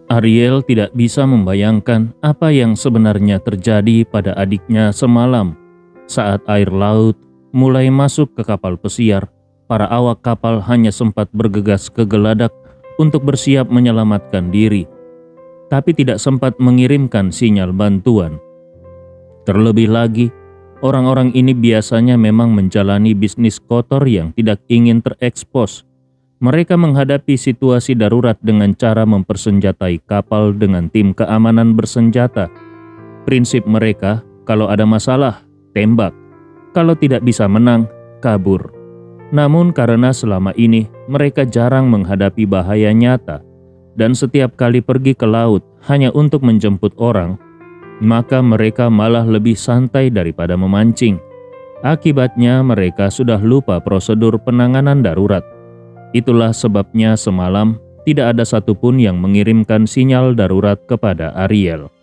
Ariel tidak bisa membayangkan apa yang sebenarnya terjadi pada adiknya semalam. Saat air laut mulai masuk ke kapal pesiar, para awak kapal hanya sempat bergegas ke geladak untuk bersiap menyelamatkan diri, tapi tidak sempat mengirimkan sinyal bantuan. Terlebih lagi, orang-orang ini biasanya memang menjalani bisnis kotor yang tidak ingin terekspos. Mereka menghadapi situasi darurat dengan cara mempersenjatai kapal dengan tim keamanan bersenjata. Prinsip mereka, kalau ada masalah, tembak. Kalau tidak bisa menang, kabur. Namun karena selama ini mereka jarang menghadapi bahaya nyata dan setiap kali pergi ke laut hanya untuk menjemput orang, maka mereka malah lebih santai daripada memancing. Akibatnya mereka sudah lupa prosedur penanganan darurat. Itulah sebabnya semalam tidak ada satupun yang mengirimkan sinyal darurat kepada Ariel.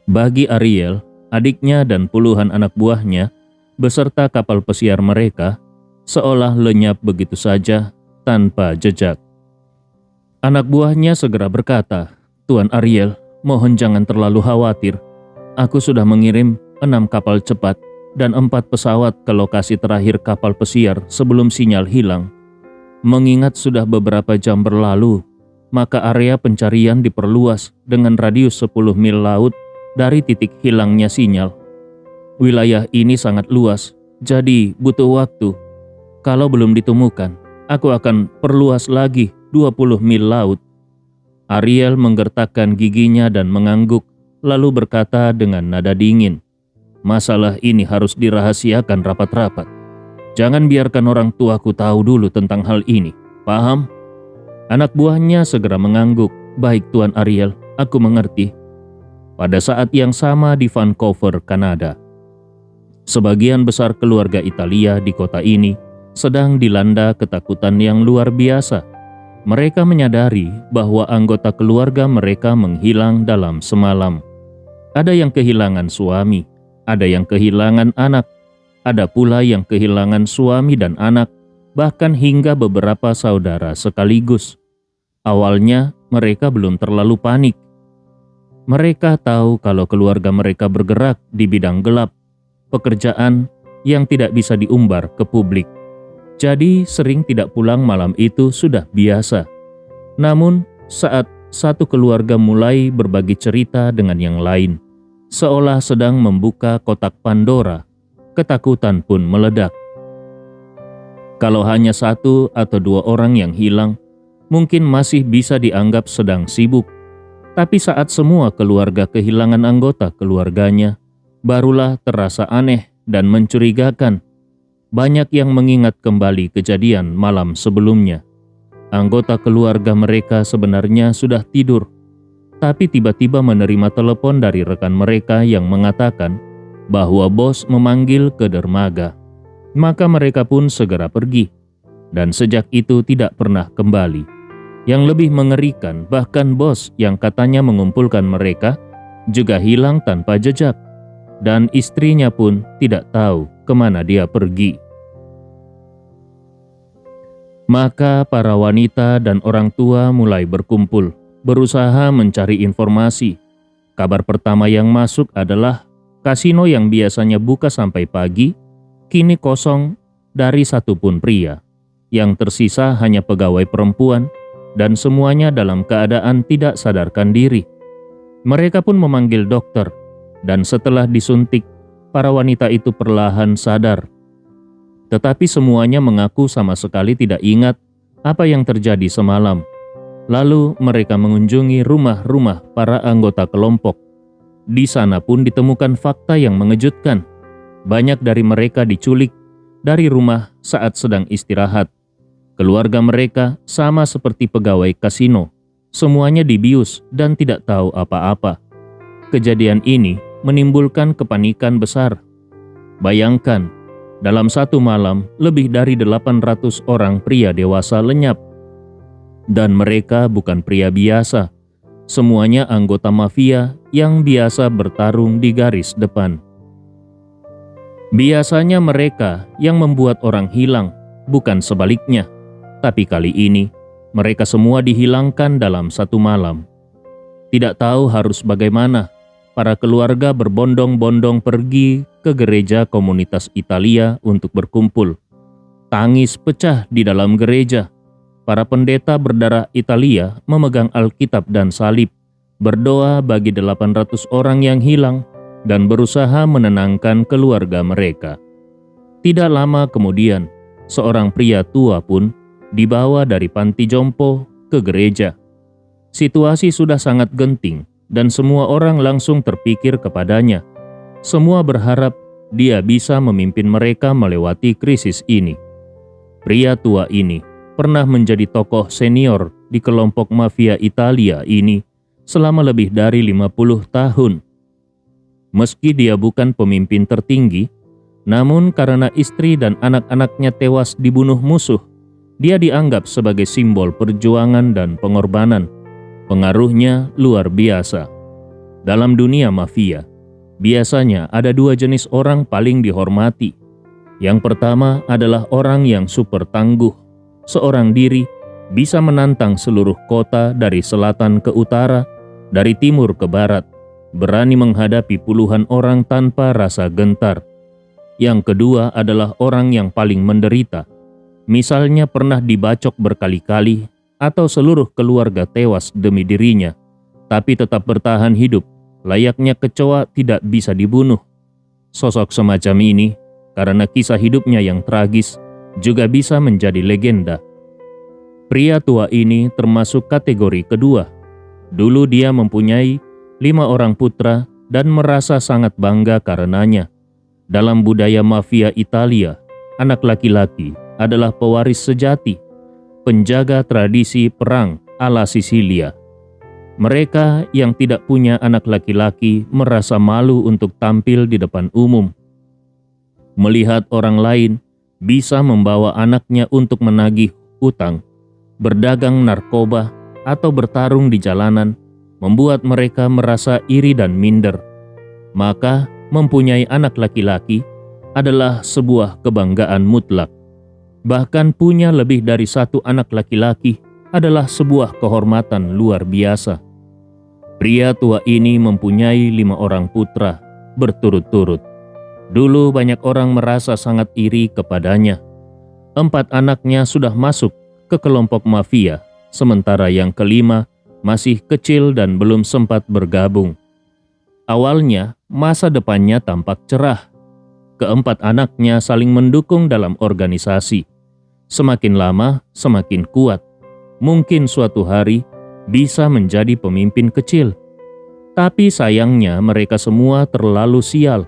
Bagi Ariel, adiknya dan puluhan anak buahnya, beserta kapal pesiar mereka, seolah lenyap begitu saja tanpa jejak. Anak buahnya segera berkata, "Tuan Ariel, mohon jangan terlalu khawatir. Aku sudah mengirim 6 kapal cepat dan 4 pesawat ke lokasi terakhir kapal pesiar sebelum sinyal hilang. Mengingat sudah beberapa jam berlalu, maka area pencarian diperluas dengan radius 10 mil laut dari titik hilangnya sinyal. Wilayah ini sangat luas, jadi butuh waktu. Kalau belum ditemukan, aku akan perluas lagi 20 mil laut." Ariel menggertakkan giginya dan mengangguk, lalu berkata dengan nada dingin, "Masalah ini harus dirahasiakan rapat-rapat. Jangan biarkan orang tuaku tahu dulu tentang hal ini, paham?" Anak buahnya segera mengangguk, "Baik Tuan Ariel, aku mengerti." Pada saat yang sama di Vancouver, Kanada, sebagian besar keluarga Italia di kota ini sedang dilanda ketakutan yang luar biasa. Mereka menyadari bahwa anggota keluarga mereka menghilang dalam semalam. Ada yang kehilangan suami, ada yang kehilangan anak, ada pula yang kehilangan suami dan anak, bahkan hingga beberapa saudara sekaligus. Awalnya mereka belum terlalu panik. Mereka tahu kalau keluarga mereka bergerak di bidang gelap, pekerjaan yang tidak bisa diumbar ke publik. Jadi sering tidak pulang malam itu sudah biasa. Namun saat satu keluarga mulai berbagi cerita dengan yang lain, seolah sedang membuka kotak Pandora, ketakutan pun meledak. Kalau hanya 1 atau 2 orang yang hilang, mungkin masih bisa dianggap sedang sibuk. Tapi saat semua keluarga kehilangan anggota keluarganya, barulah terasa aneh dan mencurigakan. Banyak yang mengingat kembali kejadian malam sebelumnya. Anggota keluarga mereka sebenarnya sudah tidur, tapi tiba-tiba menerima telepon dari rekan mereka yang mengatakan bahwa bos memanggil ke dermaga. Maka mereka pun segera pergi, dan sejak itu tidak pernah kembali. Yang lebih mengerikan, bahkan bos yang katanya mengumpulkan mereka juga hilang tanpa jejak, dan istrinya pun tidak tahu kemana dia pergi. Maka para wanita dan orang tua mulai berkumpul, berusaha mencari informasi. Kabar pertama yang masuk adalah kasino yang biasanya buka sampai pagi, kini kosong dari satupun pria. Yang tersisa hanya pegawai perempuan, dan semuanya dalam keadaan tidak sadarkan diri. Mereka pun memanggil dokter, dan setelah disuntik, para wanita itu perlahan sadar. Tetapi semuanya mengaku sama sekali tidak ingat apa yang terjadi semalam. Lalu mereka mengunjungi rumah-rumah para anggota kelompok. Di sana pun ditemukan fakta yang mengejutkan. Banyak dari mereka diculik dari rumah saat sedang istirahat. Keluarga mereka sama seperti pegawai kasino. Semuanya dibius dan tidak tahu apa-apa. Kejadian ini menimbulkan kepanikan besar. Bayangkan, dalam satu malam lebih dari 800 orang pria dewasa lenyap. Dan mereka bukan pria biasa. Semuanya anggota mafia yang biasa bertarung di garis depan. Biasanya mereka yang membuat orang hilang, bukan sebaliknya. Tapi kali ini, Mereka semua dihilangkan dalam satu malam. Tidak tahu harus bagaimana, para keluarga berbondong-bondong pergi ke gereja komunitas Italia untuk berkumpul. Tangis pecah di dalam gereja. Para pendeta berdarah Italia memegang Alkitab dan salib, berdoa bagi 800 orang yang hilang, dan berusaha menenangkan keluarga mereka. Tidak lama kemudian, seorang pria tua pun dibawa dari panti jompo ke gereja. Situasi sudah sangat genting dan semua orang langsung terpikir kepadanya. Semua berharap dia bisa memimpin mereka melewati krisis ini. Pria tua ini pernah menjadi tokoh senior di kelompok mafia Italia ini selama lebih dari 50 tahun. Meski dia bukan pemimpin tertinggi, namun karena istri dan anak-anaknya tewas dibunuh musuh, dia dianggap sebagai simbol perjuangan dan pengorbanan. Pengaruhnya luar biasa. Dalam dunia mafia, biasanya ada dua jenis orang paling dihormati. Yang pertama adalah orang yang super tangguh. Seorang diri bisa menantang seluruh kota dari selatan ke utara, dari timur ke barat, berani menghadapi puluhan orang tanpa rasa gentar. Yang kedua adalah orang yang paling menderita. Misalnya pernah dibacok berkali-kali atau seluruh keluarga tewas demi dirinya, tapi tetap bertahan hidup, layaknya kecoa tidak bisa dibunuh. Sosok semacam ini, karena kisah hidupnya yang tragis, juga bisa menjadi legenda. Pria tua ini termasuk kategori kedua. Dulu dia mempunyai 5 orang putra dan merasa sangat bangga karenanya. Dalam budaya mafia Italia, anak laki-laki adalah pewaris sejati, penjaga tradisi perang ala Sisilia. Mereka yang tidak punya anak laki-laki merasa malu untuk tampil di depan umum. Melihat orang lain bisa membawa anaknya untuk menagih utang, berdagang narkoba, atau bertarung di jalanan, membuat mereka merasa iri dan minder. Maka, mempunyai anak laki-laki adalah sebuah kebanggaan mutlak. Bahkan punya lebih dari satu anak laki-laki adalah sebuah kehormatan luar biasa. Pria tua ini mempunyai 5 orang putra berturut-turut. Dulu banyak orang merasa sangat iri kepadanya. 4 anaknya sudah masuk ke kelompok mafia, sementara yang kelima masih kecil dan belum sempat bergabung. Awalnya, masa depannya tampak cerah. Keempat anaknya saling mendukung dalam organisasi. Semakin lama, semakin kuat. Mungkin suatu hari bisa menjadi pemimpin kecil. Tapi sayangnya mereka semua terlalu sial.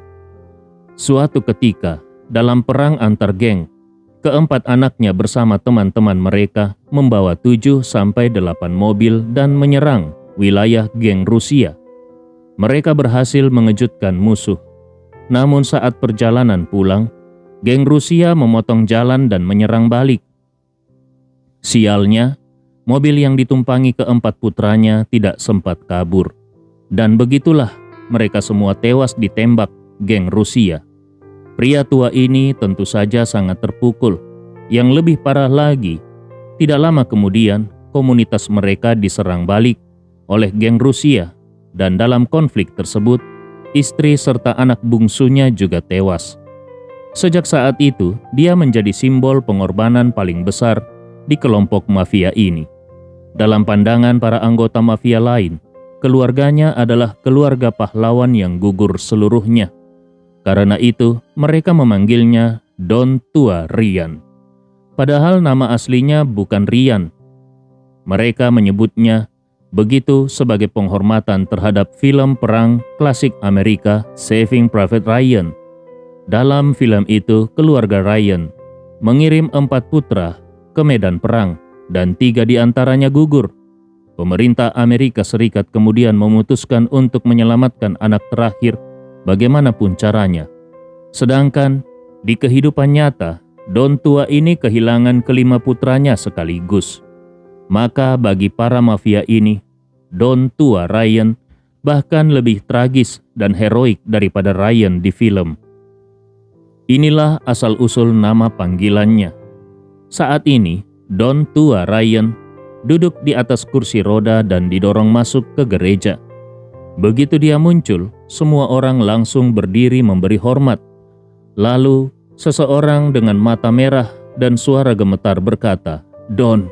Suatu ketika, dalam perang antar geng, keempat anaknya bersama teman-teman mereka membawa 7-8 mobil dan menyerang wilayah geng Rusia. Mereka berhasil mengejutkan musuh. Namun saat perjalanan pulang, geng Rusia memotong jalan dan menyerang balik. Sialnya, mobil yang ditumpangi keempat putranya tidak sempat kabur. Dan begitulah mereka semua tewas ditembak geng Rusia. Pria tua ini tentu saja sangat terpukul. Yang lebih parah lagi, tidak lama kemudian komunitas mereka diserang balik oleh geng Rusia, dan dalam konflik tersebut, istri serta anak bungsunya juga tewas. Sejak saat itu, dia menjadi simbol pengorbanan paling besar di kelompok mafia ini. Dalam pandangan para anggota mafia lain, keluarganya adalah keluarga pahlawan yang gugur seluruhnya. Karena itu, mereka memanggilnya Don Tua Rian. Padahal nama aslinya bukan Rian. Mereka menyebutnya begitu sebagai penghormatan terhadap film perang klasik Amerika Saving Private Ryan. Dalam film itu, keluarga Ryan mengirim 4 putra ke medan perang dan 3 diantaranya gugur. Pemerintah Amerika Serikat kemudian memutuskan untuk menyelamatkan anak terakhir bagaimanapun caranya. Sedangkan di kehidupan nyata, Don tua ini kehilangan kelima putranya sekaligus. Maka bagi para mafia ini, Don tua Ryan bahkan lebih tragis dan heroik daripada Ryan di film. Inilah asal-usul nama panggilannya. Saat ini, Don tua Ryan duduk di atas kursi roda dan didorong masuk ke gereja. Begitu dia muncul, semua orang langsung berdiri memberi hormat. Lalu, seseorang dengan mata merah dan suara gemetar berkata, "Don,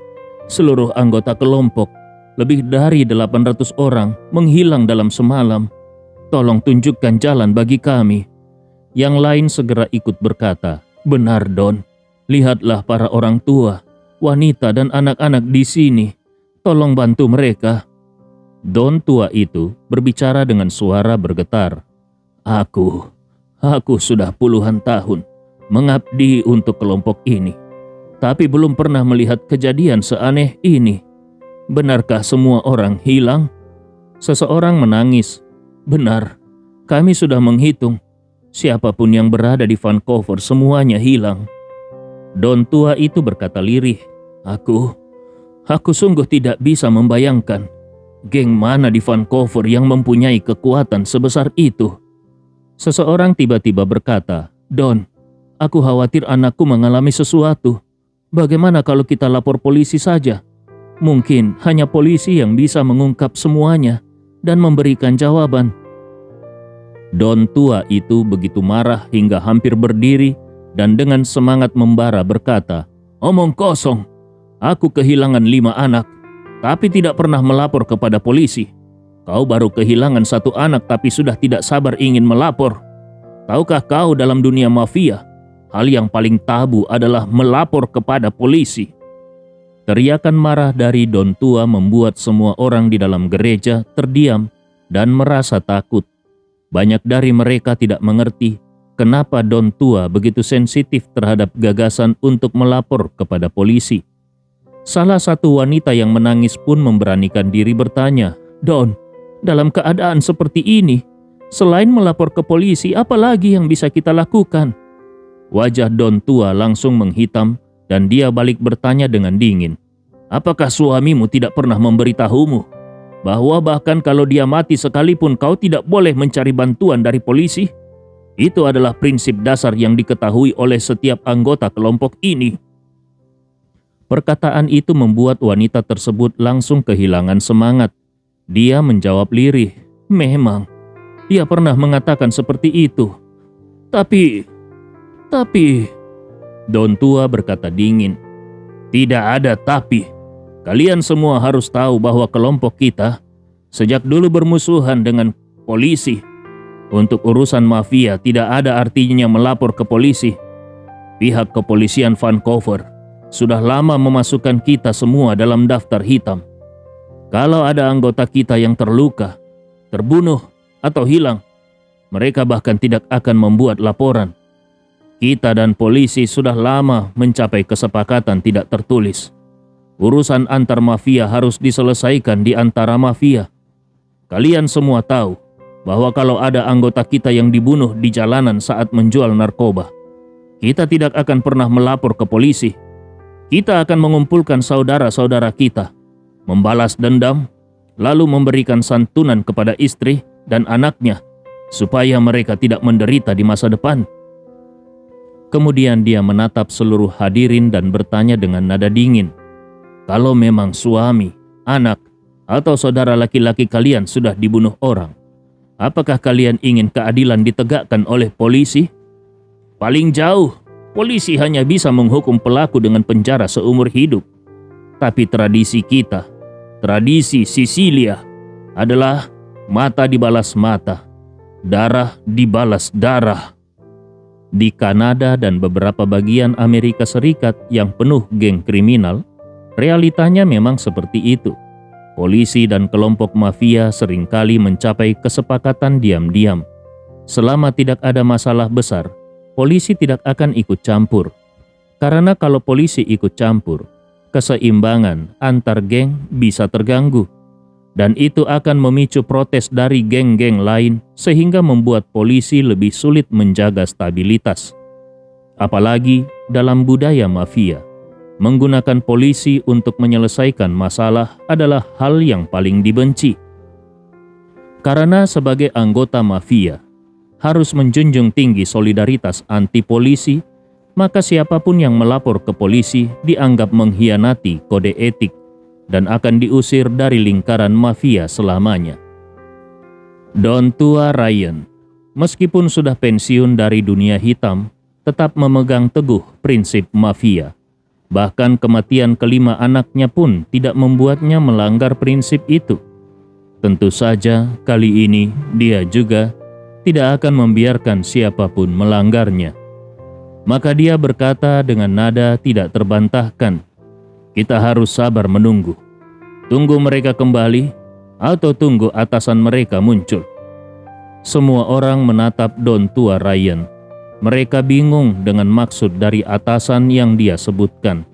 seluruh anggota kelompok, lebih dari 800 orang menghilang dalam semalam. Tolong tunjukkan jalan bagi kami." Yang lain segera ikut berkata, "Benar, Don. Lihatlah para orang tua, wanita dan anak-anak di sini. Tolong bantu mereka." Don tua itu berbicara dengan suara bergetar. Aku sudah puluhan tahun mengabdi untuk kelompok ini, tapi belum pernah melihat kejadian seaneh ini. Benarkah semua orang hilang?" Seseorang menangis. "Benar, kami sudah menghitung. Siapapun yang berada di Vancouver semuanya hilang." Don tua itu berkata lirih, Aku sungguh tidak bisa membayangkan geng mana di Vancouver yang mempunyai kekuatan sebesar itu." Seseorang tiba-tiba berkata, "Don, aku khawatir anakku mengalami sesuatu. Bagaimana kalau kita lapor polisi saja? Mungkin hanya polisi yang bisa mengungkap semuanya dan memberikan jawaban." Don tua itu begitu marah hingga hampir berdiri dan dengan semangat membara berkata, "Omong kosong. Aku kehilangan 5 anak, tapi tidak pernah melapor kepada polisi. Kau baru kehilangan 1 anak tapi sudah tidak sabar ingin melapor. Tahukah kau dalam dunia mafia, hal yang paling tabu adalah melapor kepada polisi?" Teriakan marah dari Don tua membuat semua orang di dalam gereja terdiam dan merasa takut. Banyak dari mereka tidak mengerti kenapa Don tua begitu sensitif terhadap gagasan untuk melapor kepada polisi. Salah satu wanita yang menangis pun memberanikan diri bertanya, "Don, dalam keadaan seperti ini, selain melapor ke polisi, apa lagi yang bisa kita lakukan?" Wajah Don tua langsung menghitam dan dia balik bertanya dengan dingin, "Apakah suamimu tidak pernah memberitahumu bahwa bahkan kalau dia mati sekalipun kau tidak boleh mencari bantuan dari polisi? Itu adalah prinsip dasar yang diketahui oleh setiap anggota kelompok ini." Perkataan itu membuat wanita tersebut langsung kehilangan semangat. Dia menjawab lirih, "Memang, dia pernah mengatakan seperti itu. Tapi... Don tua berkata dingin, "Tidak ada tapi. Kalian semua harus tahu bahwa kelompok kita sejak dulu bermusuhan dengan polisi. Untuk urusan mafia tidak ada artinya melapor ke polisi. Pihak kepolisian Vancouver sudah lama memasukkan kita semua dalam daftar hitam. Kalau ada anggota kita yang terluka, terbunuh, atau hilang, mereka bahkan tidak akan membuat laporan. Kita dan polisi sudah lama mencapai kesepakatan tidak tertulis. Urusan antar mafia harus diselesaikan di antara mafia. Kalian semua tahu bahwa kalau ada anggota kita yang dibunuh di jalanan saat menjual narkoba, kita tidak akan pernah melapor ke polisi. Kita akan mengumpulkan saudara-saudara kita, membalas dendam, lalu memberikan santunan kepada istri dan anaknya, supaya mereka tidak menderita di masa depan." Kemudian dia menatap seluruh hadirin dan bertanya dengan nada dingin, "Kalau memang suami, anak, atau saudara laki-laki kalian sudah dibunuh orang, apakah kalian ingin keadilan ditegakkan oleh polisi? Paling jauh, polisi hanya bisa menghukum pelaku dengan penjara seumur hidup. Tapi tradisi kita, tradisi Sisilia, adalah mata dibalas mata, darah dibalas darah." Di Kanada dan beberapa bagian Amerika Serikat yang penuh geng kriminal, realitanya memang seperti itu. Polisi dan kelompok mafia seringkali mencapai kesepakatan diam-diam. Selama tidak ada masalah besar, polisi tidak akan ikut campur. Karena kalau polisi ikut campur, keseimbangan antar geng bisa terganggu. Dan itu akan memicu protes dari geng-geng lain sehingga membuat polisi lebih sulit menjaga stabilitas. Apalagi dalam budaya mafia, menggunakan polisi untuk menyelesaikan masalah adalah hal yang paling dibenci. Karena sebagai anggota mafia harus menjunjung tinggi solidaritas anti polisi, maka siapapun yang melapor ke polisi dianggap mengkhianati kode etik. dan akan diusir dari lingkaran mafia selamanya. Don tua Ryan, meskipun sudah pensiun dari dunia hitam, tetap memegang teguh prinsip mafia. Bahkan kematian kelima anaknya pun tidak membuatnya melanggar prinsip itu. Tentu saja kali ini dia juga tidak akan membiarkan siapapun melanggarnya. Maka dia berkata dengan nada tidak terbantahkan, "Kita harus sabar menunggu. Tunggu mereka kembali atau tunggu atasan mereka muncul." Semua orang menatap Don tua Ryan. Mereka bingung dengan maksud dari atasan yang dia sebutkan.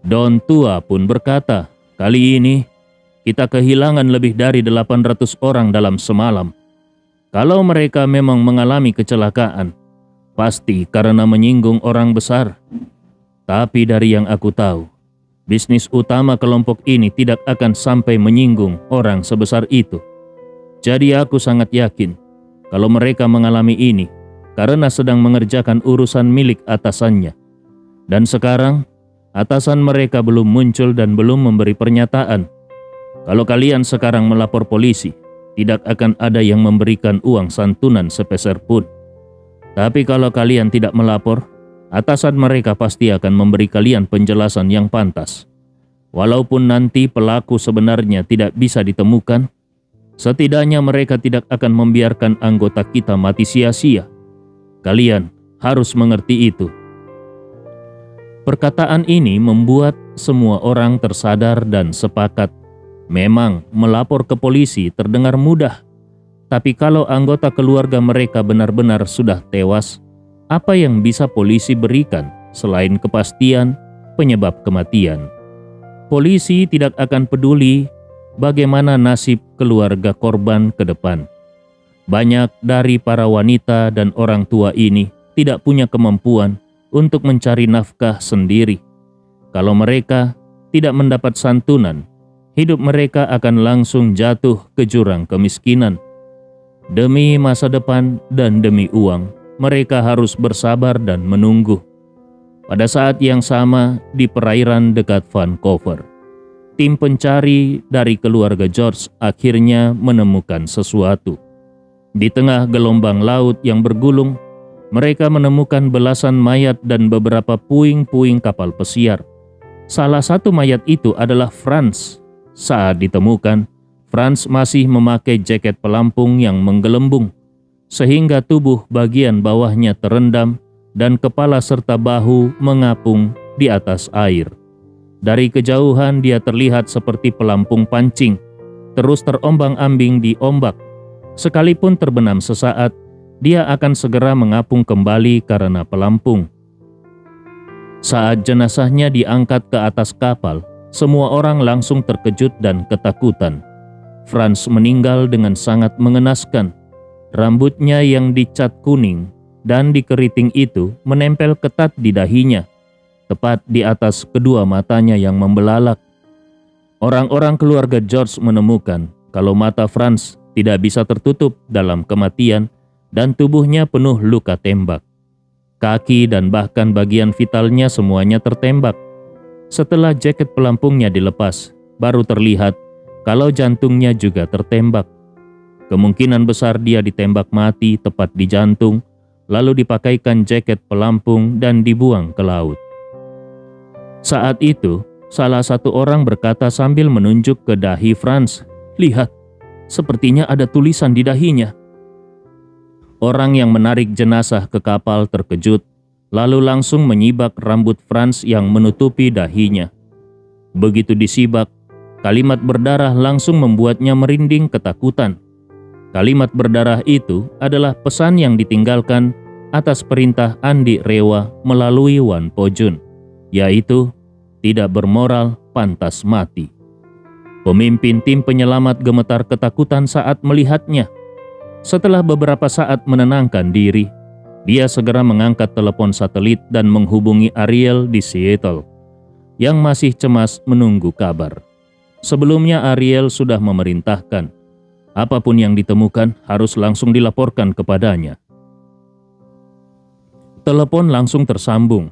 Don tua pun berkata, "Kali ini kita kehilangan lebih dari 800 orang dalam semalam. Kalau mereka memang mengalami kecelakaan, pasti karena menyinggung orang besar. Tapi dari yang aku tahu, bisnis utama kelompok ini tidak akan sampai menyinggung orang sebesar itu. Jadi aku sangat yakin kalau mereka mengalami ini karena sedang mengerjakan urusan milik atasannya. Dan sekarang, atasan mereka belum muncul dan belum memberi pernyataan. Kalau kalian sekarang melapor polisi, tidak akan ada yang memberikan uang santunan sepeser pun. Tapi kalau kalian tidak melapor, atasan mereka pasti akan memberi kalian penjelasan yang pantas. Walaupun nanti pelaku sebenarnya tidak bisa ditemukan, setidaknya mereka tidak akan membiarkan anggota kita mati sia-sia. Kalian harus mengerti itu." Perkataan ini membuat semua orang tersadar dan sepakat. Memang melapor ke polisi terdengar mudah, tapi kalau anggota keluarga mereka benar-benar sudah tewas, apa yang bisa polisi berikan selain kepastian penyebab kematian? Polisi tidak akan peduli bagaimana nasib keluarga korban ke depan. Banyak dari para wanita dan orang tua ini tidak punya kemampuan untuk mencari nafkah sendiri. Kalau mereka tidak mendapat santunan, hidup mereka akan langsung jatuh ke jurang kemiskinan. Demi masa depan dan demi uang, mereka harus bersabar dan menunggu. Pada saat yang sama, di perairan dekat Vancouver, tim pencari dari keluarga George akhirnya menemukan sesuatu. Di tengah gelombang laut yang bergulung, mereka menemukan belasan mayat dan beberapa puing-puing kapal pesiar. Salah satu mayat itu adalah Franz. Saat ditemukan, Franz masih memakai jaket pelampung yang menggelembung, sehingga tubuh bagian bawahnya terendam dan kepala serta bahu mengapung di atas air. Dari kejauhan dia terlihat seperti pelampung pancing, terus terombang-ambing di ombak. Sekalipun terbenam sesaat, dia akan segera mengapung kembali karena pelampung. Saat jenazahnya diangkat ke atas kapal, semua orang langsung terkejut dan ketakutan. Franz meninggal dengan sangat mengenaskan. Rambutnya yang dicat kuning dan di keriting itu menempel ketat di dahinya, tepat di atas kedua matanya yang membelalak. Orang-orang keluarga George menemukan kalau mata Franz tidak bisa tertutup dalam kematian dan tubuhnya penuh luka tembak. Kaki dan bahkan bagian vitalnya semuanya tertembak. Setelah jaket pelampungnya dilepas, baru terlihat kalau jantungnya juga tertembak. Kemungkinan besar dia ditembak mati tepat di jantung, lalu dipakaikan jaket pelampung dan dibuang ke laut. Saat itu, salah satu orang berkata sambil menunjuk ke dahi Franz, "Lihat, sepertinya ada tulisan di dahinya." Orang yang menarik jenazah ke kapal terkejut, lalu langsung menyibak rambut Franz yang menutupi dahinya. Begitu disibak, kalimat berdarah langsung membuatnya merinding ketakutan. Kalimat berdarah itu adalah pesan yang ditinggalkan atas perintah Andi Rewa melalui Wan Po-jun, yaitu tidak bermoral pantas mati. Pemimpin tim penyelamat gemetar ketakutan saat melihatnya. Setelah beberapa saat menenangkan diri, dia segera mengangkat telepon satelit dan menghubungi Ariel di Seattle, yang masih cemas menunggu kabar. Sebelumnya Ariel sudah memerintahkan, apapun yang ditemukan harus langsung dilaporkan kepadanya. Telepon langsung tersambung.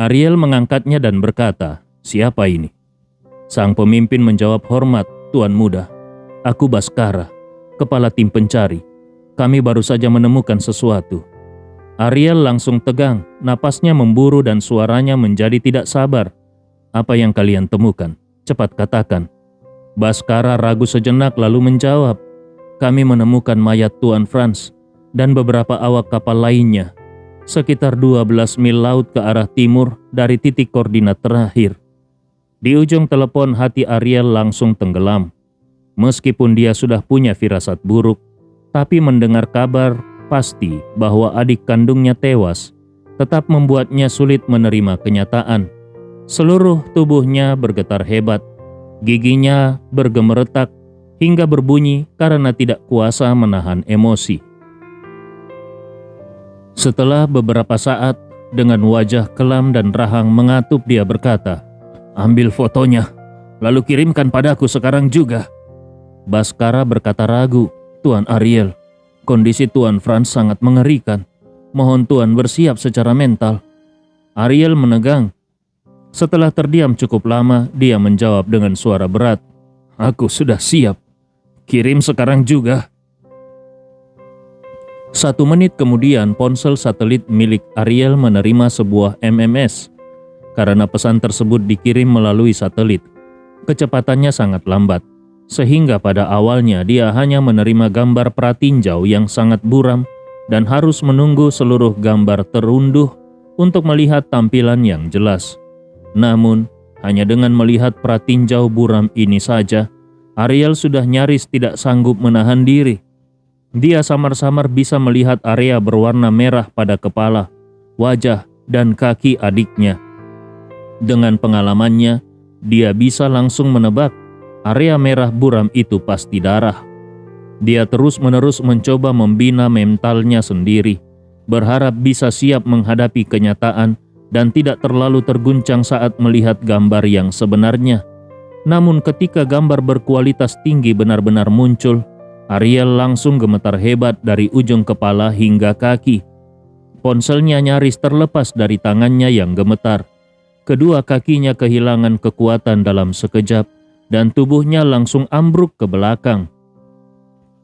Ariel mengangkatnya dan berkata, "Siapa ini?" Sang pemimpin menjawab hormat, Tuan Muda. Aku Baskara, kepala tim pencari. Kami baru saja menemukan sesuatu. Ariel langsung tegang, napasnya memburu dan suaranya menjadi tidak sabar. Apa yang kalian temukan? Cepat katakan. Baskara ragu sejenak lalu menjawab, kami menemukan mayat Tuan Franz dan beberapa awak kapal lainnya, sekitar 12 mil laut ke arah timur dari titik koordinat terakhir. Di ujung telepon hati Ariel langsung tenggelam. Meskipun dia sudah punya firasat buruk, tapi mendengar kabar pasti bahwa adik kandungnya tewas tetap membuatnya sulit menerima kenyataan. Seluruh tubuhnya bergetar hebat, giginya bergemeretak hingga berbunyi karena tidak kuasa menahan emosi. Setelah beberapa saat, dengan wajah kelam dan rahang mengatup dia berkata, ambil fotonya, lalu kirimkan padaku sekarang juga. Baskara berkata ragu, Tuan Ariel, kondisi Tuan Franz sangat mengerikan. Mohon Tuan bersiap secara mental. Ariel menegang. Setelah terdiam cukup lama, dia menjawab dengan suara berat, aku sudah siap. Kirim sekarang juga. 1 menit kemudian ponsel satelit milik Ariel menerima sebuah MMS. Karena pesan tersebut dikirim melalui satelit, kecepatannya sangat lambat, sehingga pada awalnya dia hanya menerima gambar pratinjau yang sangat buram dan harus menunggu seluruh gambar terunduh untuk melihat tampilan yang jelas. Namun, hanya dengan melihat pratinjau buram ini saja, Ariel sudah nyaris tidak sanggup menahan diri. Dia samar-samar bisa melihat area berwarna merah pada kepala, wajah, dan kaki adiknya. Dengan pengalamannya, dia bisa langsung menebak area merah buram itu pasti darah. Dia terus-menerus mencoba membina mentalnya sendiri, berharap bisa siap menghadapi kenyataan dan tidak terlalu terguncang saat melihat gambar yang sebenarnya. Namun ketika gambar berkualitas tinggi benar-benar muncul, Ariel langsung gemetar hebat dari ujung kepala hingga kaki. Ponselnya nyaris terlepas dari tangannya yang gemetar. Kedua kakinya kehilangan kekuatan dalam sekejap dan tubuhnya langsung ambruk ke belakang.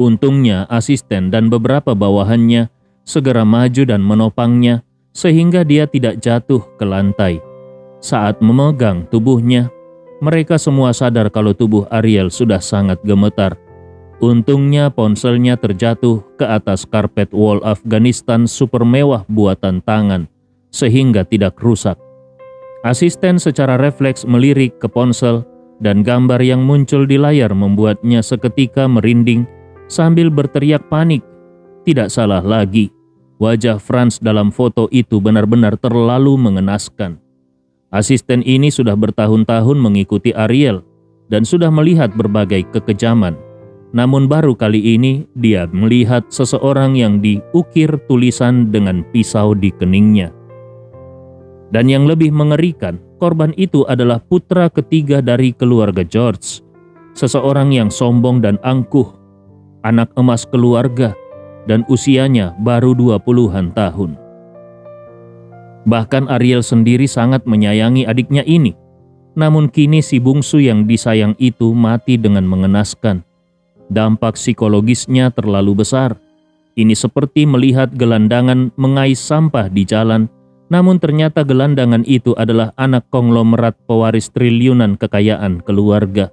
Untungnya asisten dan beberapa bawahannya segera maju dan menopangnya sehingga dia tidak jatuh ke lantai. Saat memegang tubuhnya, mereka semua sadar kalau tubuh Ariel sudah sangat gemetar. Untungnya ponselnya terjatuh ke atas karpet wall Afghanistan super mewah buatan tangan, sehingga tidak rusak. Asisten secara refleks melirik ke ponsel dan gambar yang muncul di layar membuatnya seketika merinding sambil berteriak panik. Tidak salah lagi, wajah Franz dalam foto itu benar-benar terlalu mengenaskan. Asisten ini sudah bertahun-tahun mengikuti Ariel dan sudah melihat berbagai kekejaman. Namun baru kali ini dia melihat seseorang yang diukir tulisan dengan pisau di keningnya. Dan yang lebih mengerikan, korban itu adalah putra ketiga dari keluarga George. Seseorang yang sombong dan angkuh, anak emas keluarga, dan usianya baru 20-an tahun. Bahkan Ariel sendiri sangat menyayangi adiknya ini. Namun kini si bungsu yang disayang itu mati dengan mengenaskan. Dampak psikologisnya terlalu besar. Ini seperti melihat gelandangan mengais sampah di jalan, namun ternyata gelandangan itu adalah anak konglomerat pewaris triliunan kekayaan keluarga.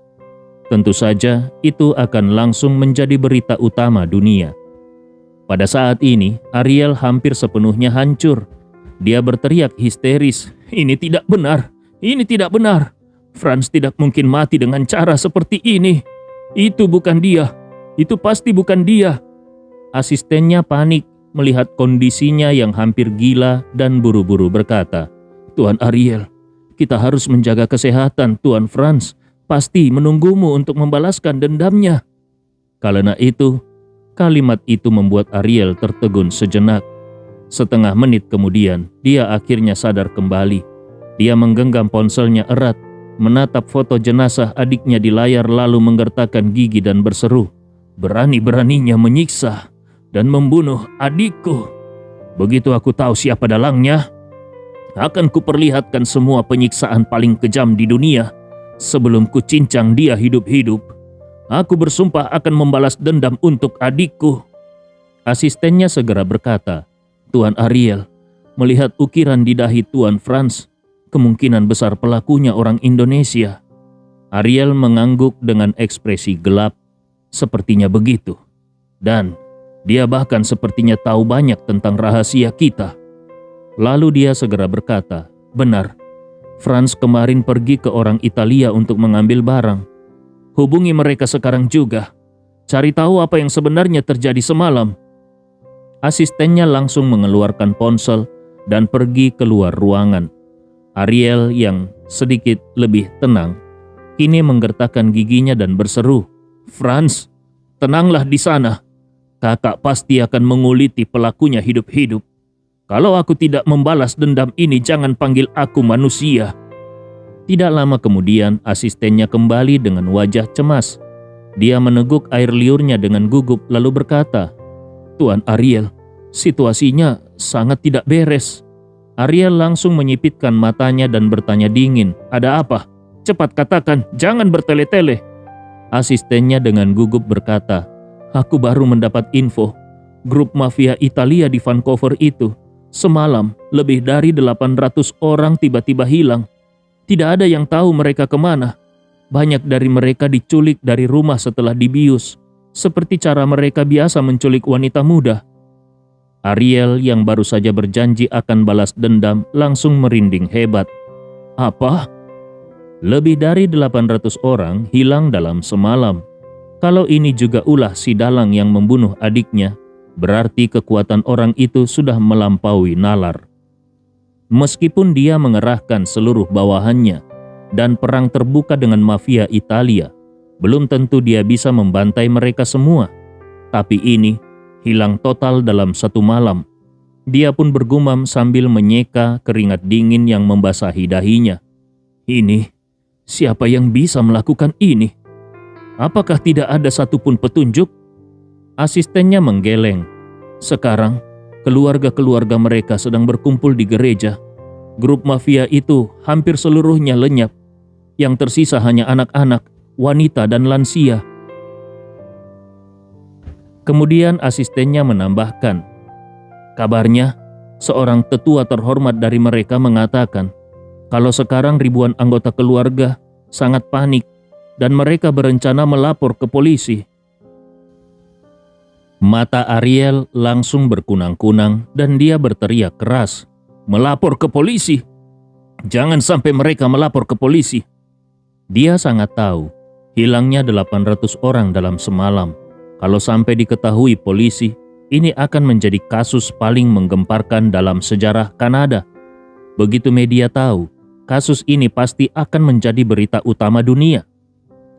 Tentu saja itu akan langsung menjadi berita utama dunia. Pada saat ini, Ariel hampir sepenuhnya hancur. Dia berteriak histeris, "Ini tidak benar! Ini tidak benar! Franz tidak mungkin mati dengan cara seperti ini! Itu bukan dia! Itu pasti bukan dia!" Asistennya panik melihat kondisinya yang hampir gila dan buru-buru berkata, "Tuan Ariel, kita harus menjaga kesehatan. Tuan Franz pasti menunggumu untuk membalaskan dendamnya." Karena itu, kalimat itu membuat Ariel tertegun sejenak. Setengah menit kemudian, dia akhirnya sadar kembali. Dia menggenggam ponselnya erat, menatap foto jenazah adiknya di layar lalu menggertakkan gigi dan berseru, "Berani-beraninya menyiksa dan membunuh adikku. Begitu aku tahu siapa dalangnya, akan kuperlihatkan semua penyiksaan paling kejam di dunia, Sebelum kucincang dia hidup-hidup, aku bersumpah akan membalas dendam untuk adikku." Asistennya segera berkata, "Tuan Ariel, melihat ukiran di dahi Tuan Franz, kemungkinan besar pelakunya orang Indonesia." Ariel mengangguk dengan ekspresi gelap. "Sepertinya begitu. Dan dia bahkan sepertinya tahu banyak tentang rahasia kita." Lalu dia segera berkata, "Benar, Franz kemarin pergi ke orang Italia untuk mengambil barang. Hubungi mereka sekarang juga. Cari tahu apa yang sebenarnya terjadi semalam." Asistennya langsung mengeluarkan ponsel dan pergi keluar ruangan. Ariel yang sedikit lebih tenang kini menggertakkan giginya dan berseru, "Franz, tenanglah di sana. Kakak pasti akan menguliti pelakunya hidup-hidup. Kalau aku tidak membalas dendam ini, jangan panggil aku manusia." Tidak lama kemudian asistennya kembali dengan wajah cemas. Dia meneguk air liurnya dengan gugup lalu berkata, "Tuan Ariel, situasinya sangat tidak beres." Ariel langsung menyipitkan matanya dan bertanya dingin, "Ada apa? Cepat katakan, jangan bertele-tele." Asistennya dengan gugup berkata, "Aku baru mendapat info. Grup mafia Italia di Vancouver itu semalam lebih dari 800 orang tiba-tiba hilang. Tidak ada yang tahu mereka kemana. Banyak dari mereka diculik dari rumah setelah dibius, seperti cara mereka biasa menculik wanita muda." Ariel yang baru saja berjanji akan balas dendam langsung merinding hebat. "Apa? Lebih dari 800 orang hilang dalam semalam. Kalau ini juga ulah si dalang yang membunuh adiknya, berarti kekuatan orang itu sudah melampaui nalar. Meskipun dia mengerahkan seluruh bawahannya dan perang terbuka dengan mafia Italia, belum tentu dia bisa membantai mereka semua. Tapi ini hilang total dalam satu malam." Dia pun bergumam sambil menyeka keringat dingin yang membasahi dahinya. "Ini, siapa yang bisa melakukan ini? Apakah tidak ada satupun petunjuk?" Asistennya menggeleng. "Sekarang, keluarga-keluarga mereka sedang berkumpul di gereja. Grup mafia itu hampir seluruhnya lenyap. Yang tersisa hanya anak-anak, wanita, dan lansia." Kemudian asistennya menambahkan, "Kabarnya, seorang tetua terhormat dari mereka mengatakan kalau sekarang ribuan anggota keluarga sangat panik dan mereka berencana melapor ke polisi." Mata Ariel langsung berkunang-kunang dan dia berteriak keras, "Melapor ke polisi? Jangan sampai mereka melapor ke polisi." Dia sangat tahu hilangnya 800 orang dalam semalam. Kalau sampai diketahui polisi, ini akan menjadi kasus paling menggemparkan dalam sejarah Kanada. Begitu media tahu, kasus ini pasti akan menjadi berita utama dunia.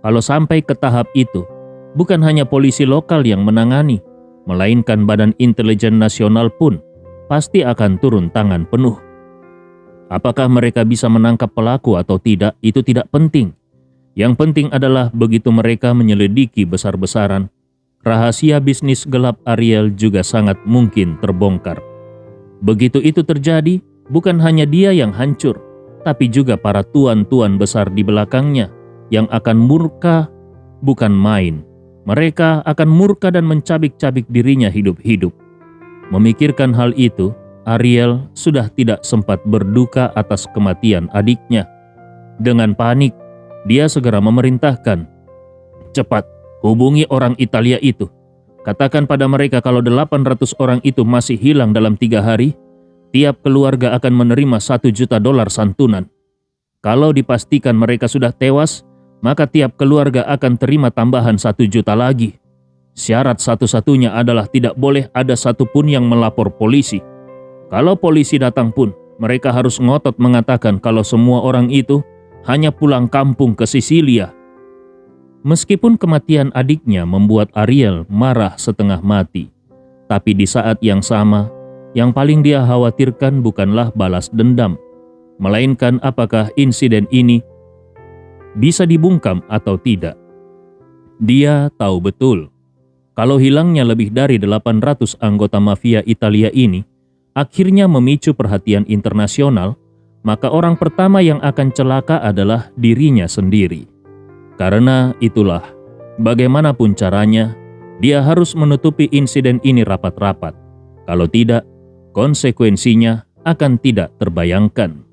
Kalau sampai ke tahap itu, bukan hanya polisi lokal yang menangani, melainkan Badan Intelijen Nasional pun pasti akan turun tangan penuh. Apakah mereka bisa menangkap pelaku atau tidak, itu tidak penting. Yang penting adalah begitu mereka menyelidiki besar-besaran, rahasia bisnis gelap Ariel juga sangat mungkin terbongkar. Begitu itu terjadi, bukan hanya dia yang hancur, tapi juga para tuan-tuan besar di belakangnya yang akan murka bukan main. Mereka akan murka dan mencabik-cabik dirinya hidup-hidup. Memikirkan hal itu, Ariel sudah tidak sempat berduka atas kematian adiknya. Dengan panik, dia segera memerintahkan, "Cepat, hubungi orang Italia itu. Katakan pada mereka kalau 800 orang itu masih hilang dalam 3 hari, tiap keluarga akan menerima $1 juta santunan. Kalau dipastikan mereka sudah tewas, maka tiap keluarga akan terima tambahan 1 juta lagi. Syarat satu-satunya adalah tidak boleh ada satupun yang melapor polisi. Kalau polisi datang pun, mereka harus ngotot mengatakan kalau semua orang itu hanya pulang kampung ke Sisilia." Meskipun kematian adiknya membuat Ariel marah setengah mati, tapi di saat yang sama, yang paling dia khawatirkan bukanlah balas dendam, melainkan apakah insiden ini bisa dibungkam atau tidak. Dia tahu betul, kalau hilangnya lebih dari 800 anggota mafia Italia ini akhirnya memicu perhatian internasional, maka orang pertama yang akan celaka adalah dirinya sendiri. Karena itulah, bagaimanapun caranya, dia harus menutupi insiden ini rapat-rapat. Kalau tidak, konsekuensinya akan tidak terbayangkan.